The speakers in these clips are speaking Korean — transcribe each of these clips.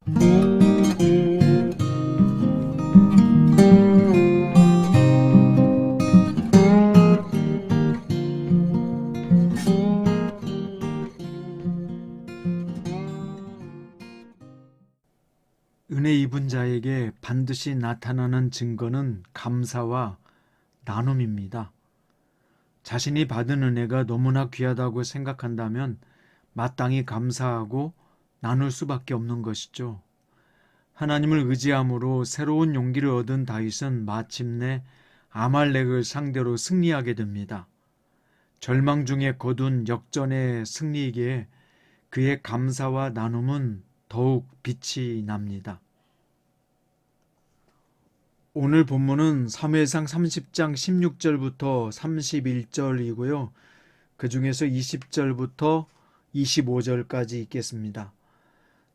은혜 입은 자에게 반드시 나타나는 증거는 감사와 나눔입니다. 자신이 받은 은혜가 너무나 귀하다고 생각한다면 마땅히 감사하고 나눌 수밖에 없는 것이죠. 하나님을 의지함으로 새로운 용기를 얻은 다윗은 마침내 아말렉을 상대로 승리하게 됩니다. 절망 중에 거둔 역전의 승리이기에 그의 감사와 나눔은 더욱 빛이 납니다. 오늘 본문은 사무엘상 30장 16절부터 31절이고요. 그 중에서 20절부터 25절까지 있겠습니다.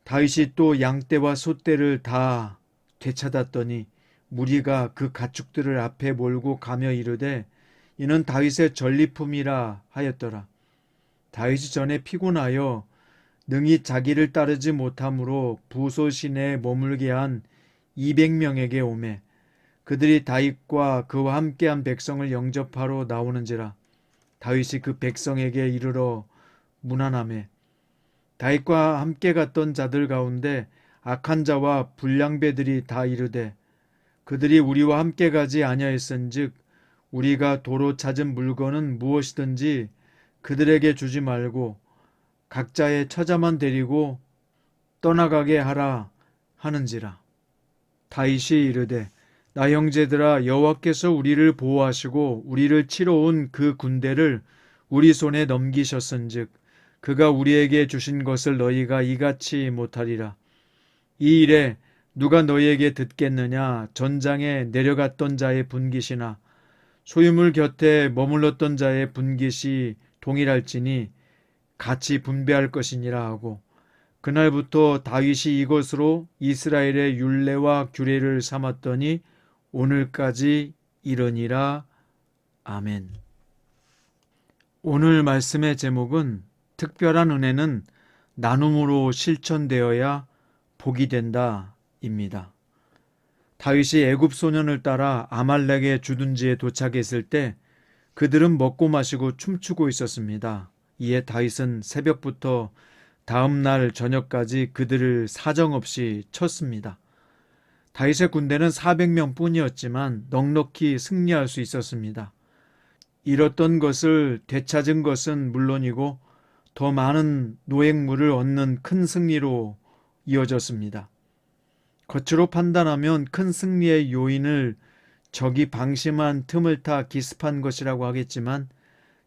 다윗이 또 양떼와 소떼를 다 되찾았더니 무리가 그 가축들을 앞에 몰고 가며 이르되 이는 다윗의 전리품이라 하였더라. 다윗이 전에 피곤하여 능히 자기를 따르지 못함으로 부소 시내에 머물게 한 200명에게 오매 그들이 다윗과 그와 함께한 백성을 영접하러 나오는지라. 다윗이 그 백성에게 이르러 문안하매 다윗과 함께 갔던 자들 가운데 악한 자와 불량배들이 다 이르되 그들이 우리와 함께 가지 아니하였은즉 우리가 도로 찾은 물건은 무엇이든지 그들에게 주지 말고 각자의 처자만 데리고 떠나가게 하라 하는지라. 다윗이 이르되 나 형제들아 여호와께서 우리를 보호하시고 우리를 치러 온 그 군대를 우리 손에 넘기셨은즉 그가 우리에게 주신 것을 너희가 이같이 못하리라. 이 일에 누가 너희에게 듣겠느냐. 전장에 내려갔던 자의 분깃이나 소유물 곁에 머물렀던 자의 분깃이 동일할지니 같이 분배할 것이니라 하고 그날부터 다윗이 이것으로 이스라엘의 율례와 규례를 삼았더니 오늘까지 이르니라. 아멘. 오늘 말씀의 제목은 특별한 은혜는 나눔으로 실천되어야 복이 된다 입니다. 다윗이 애굽 소년을 따라 아말렉의 주둔지에 도착했을 때 그들은 먹고 마시고 춤추고 있었습니다. 이에 다윗은 새벽부터 다음 날 저녁까지 그들을 사정없이 쳤습니다. 다윗의 군대는 400명 뿐이었지만 넉넉히 승리할 수 있었습니다. 잃었던 것을 되찾은 것은 물론이고 더 많은 노획물을 얻는 큰 승리로 이어졌습니다. 겉으로 판단하면 큰 승리의 요인을 적이 방심한 틈을 타 기습한 것이라고 하겠지만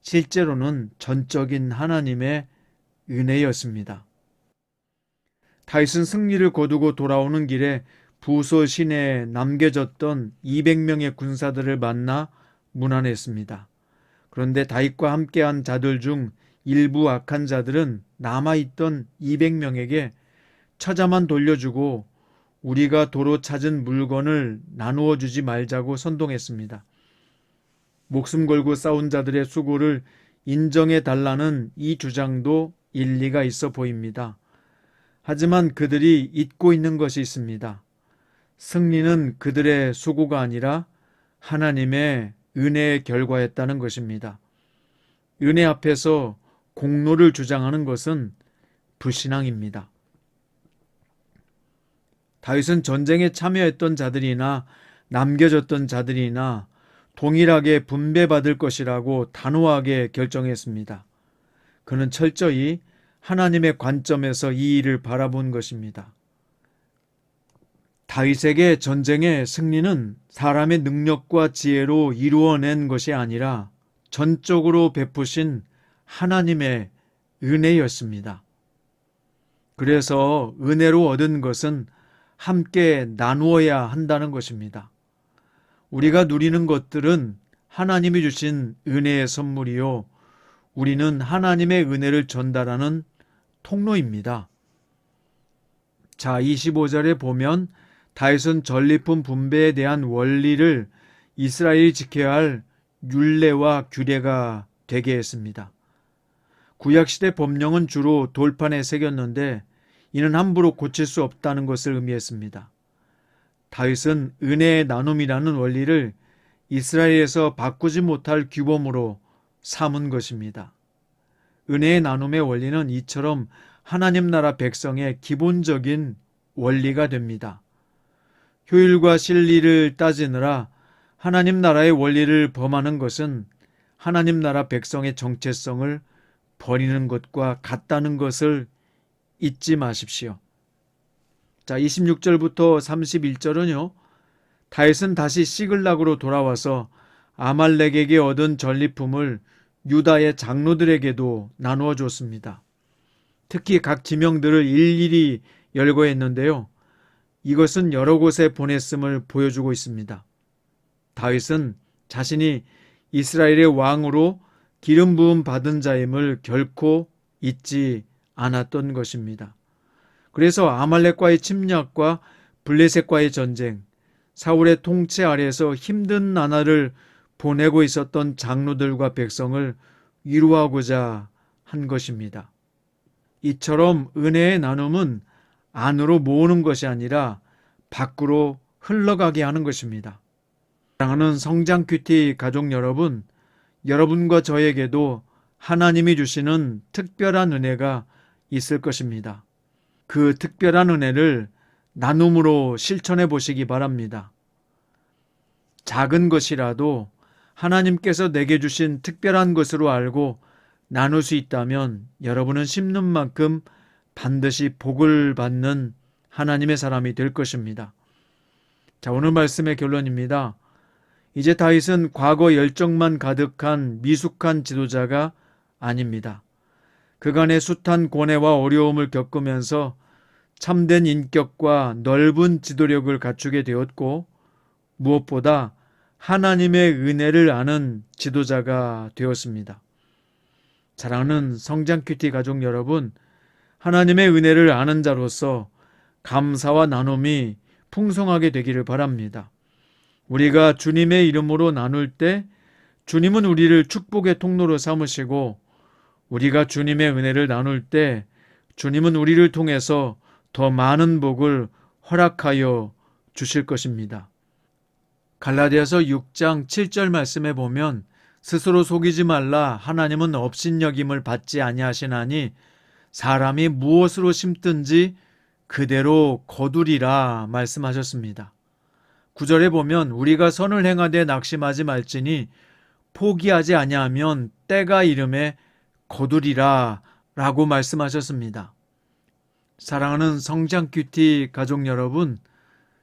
실제로는 전적인 하나님의 은혜였습니다. 다윗은 승리를 거두고 돌아오는 길에 부소 시내에 남겨졌던 200명의 군사들을 만나 문안했습니다. 그런데 다윗과 함께한 자들 중 일부 악한 자들은 남아있던 200명에게 처자만 돌려주고 우리가 도로 찾은 물건을 나누어 주지 말자고 선동했습니다. 목숨 걸고 싸운 자들의 수고를 인정해 달라는 이 주장도 일리가 있어 보입니다. 하지만 그들이 잊고 있는 것이 있습니다. 승리는 그들의 수고가 아니라 하나님의 은혜의 결과였다는 것입니다. 은혜 앞에서 공로를 주장하는 것은 불신앙입니다. 다윗은 전쟁에 참여했던 자들이나 남겨졌던 자들이나 동일하게 분배받을 것이라고 단호하게 결정했습니다. 그는 철저히 하나님의 관점에서 이 일을 바라본 것입니다. 다윗에게 전쟁의 승리는 사람의 능력과 지혜로 이루어낸 것이 아니라 전적으로 베푸신 하나님의 은혜였습니다. 그래서 은혜로 얻은 것은 함께 나누어야 한다는 것입니다. 우리가 누리는 것들은 하나님이 주신 은혜의 선물이요. 우리는 하나님의 은혜를 전달하는 통로입니다. 자, 25절에 보면 다윗은 전리품 분배에 대한 원리를 이스라엘이 지켜야 할 율례와 규례가 되게 했습니다. 구약시대 법령은 주로 돌판에 새겼는데 이는 함부로 고칠 수 없다는 것을 의미했습니다. 다윗은 은혜의 나눔이라는 원리를 이스라엘에서 바꾸지 못할 규범으로 삼은 것입니다. 은혜의 나눔의 원리는 이처럼 하나님 나라 백성의 기본적인 원리가 됩니다. 효율과 실리를 따지느라 하나님 나라의 원리를 범하는 것은 하나님 나라 백성의 정체성을 버리는 것과 같다는 것을 잊지 마십시오. 자, 26절부터 31절은요. 다윗은 다시 시글락으로 돌아와서 아말렉에게 얻은 전리품을 유다의 장로들에게도 나누어 줬습니다. 특히 각 지명들을 일일이 열거했는데요. 이것은 여러 곳에 보냈음을 보여주고 있습니다. 다윗은 자신이 이스라엘의 왕으로 기름 부음 받은 자임을 결코 잊지 않았던 것입니다. 그래서 아말렉과의 침략과 블레셋과의 전쟁, 사울의 통치 아래에서 힘든 나날을 보내고 있었던 장로들과 백성을 위로하고자 한 것입니다. 이처럼 은혜의 나눔은 안으로 모으는 것이 아니라 밖으로 흘러가게 하는 것입니다. 사랑하는 성장 큐티 가족 여러분, 여러분과 저에게도 하나님이 주시는 특별한 은혜가 있을 것입니다. 그 특별한 은혜를 나눔으로 실천해 보시기 바랍니다. 작은 것이라도 하나님께서 내게 주신 특별한 것으로 알고 나눌 수 있다면 여러분은 심는 만큼 반드시 복을 받는 하나님의 사람이 될 것입니다. 자, 오늘 말씀의 결론입니다. 이제 다윗은 과거 열정만 가득한 미숙한 지도자가 아닙니다. 그간의 숱한 고뇌와 어려움을 겪으면서 참된 인격과 넓은 지도력을 갖추게 되었고 무엇보다 하나님의 은혜를 아는 지도자가 되었습니다. 사랑하는 성장 큐티 가족 여러분, 하나님의 은혜를 아는 자로서 감사와 나눔이 풍성하게 되기를 바랍니다. 우리가 주님의 이름으로 나눌 때 주님은 우리를 축복의 통로로 삼으시고 우리가 주님의 은혜를 나눌 때 주님은 우리를 통해서 더 많은 복을 허락하여 주실 것입니다. 갈라디아서 6장 7절 말씀에 보면 스스로 속이지 말라 하나님은 업신여김을 받지 아니하시나니 사람이 무엇으로 심든지 그대로 거두리라 말씀하셨습니다. 9절에 보면 우리가 선을 행하되 낙심하지 말지니 포기하지 아니하면 때가 이름에 거두리라 라고 말씀하셨습니다. 사랑하는 성장 큐티 가족 여러분,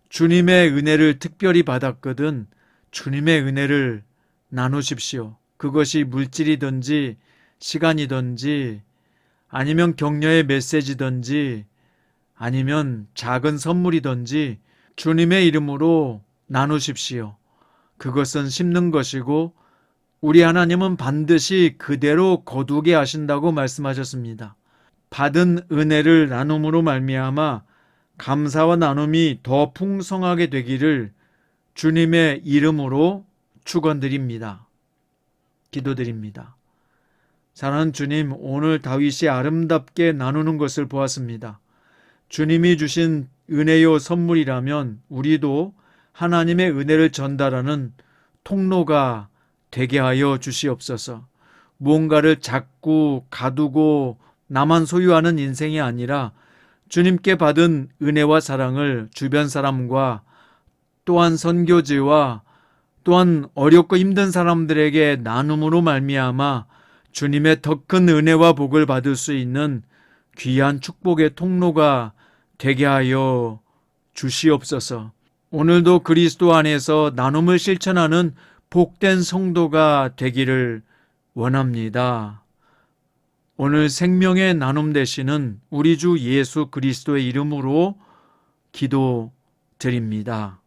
주님의 은혜를 특별히 받았거든 주님의 은혜를 나누십시오. 그것이 물질이든지 시간이든지 아니면 격려의 메시지든지 아니면 작은 선물이든지 주님의 이름으로 나누십시오. 그것은 심는 것이고 우리 하나님은 반드시 그대로 거두게 하신다고 말씀하셨습니다. 받은 은혜를 나눔으로 말미암아 감사와 나눔이 더 풍성하게 되기를 주님의 이름으로 축원드립니다. 기도드립니다. 사랑하는 주님, 오늘 다윗이 아름답게 나누는 것을 보았습니다. 주님이 주신 은혜요 선물이라면 우리도 하나님의 은혜를 전달하는 통로가 되게 하여 주시옵소서. 무언가를 자꾸 가두고 나만 소유하는 인생이 아니라 주님께 받은 은혜와 사랑을 주변 사람과 또한 선교지와 또한 어렵고 힘든 사람들에게 나눔으로 말미암아 주님의 더 큰 은혜와 복을 받을 수 있는 귀한 축복의 통로가 되게 하여 주시옵소서. 오늘도 그리스도 안에서 나눔을 실천하는 복된 성도가 되기를 원합니다. 오늘 생명의 나눔 되시는 우리 주 예수 그리스도의 이름으로 기도드립니다.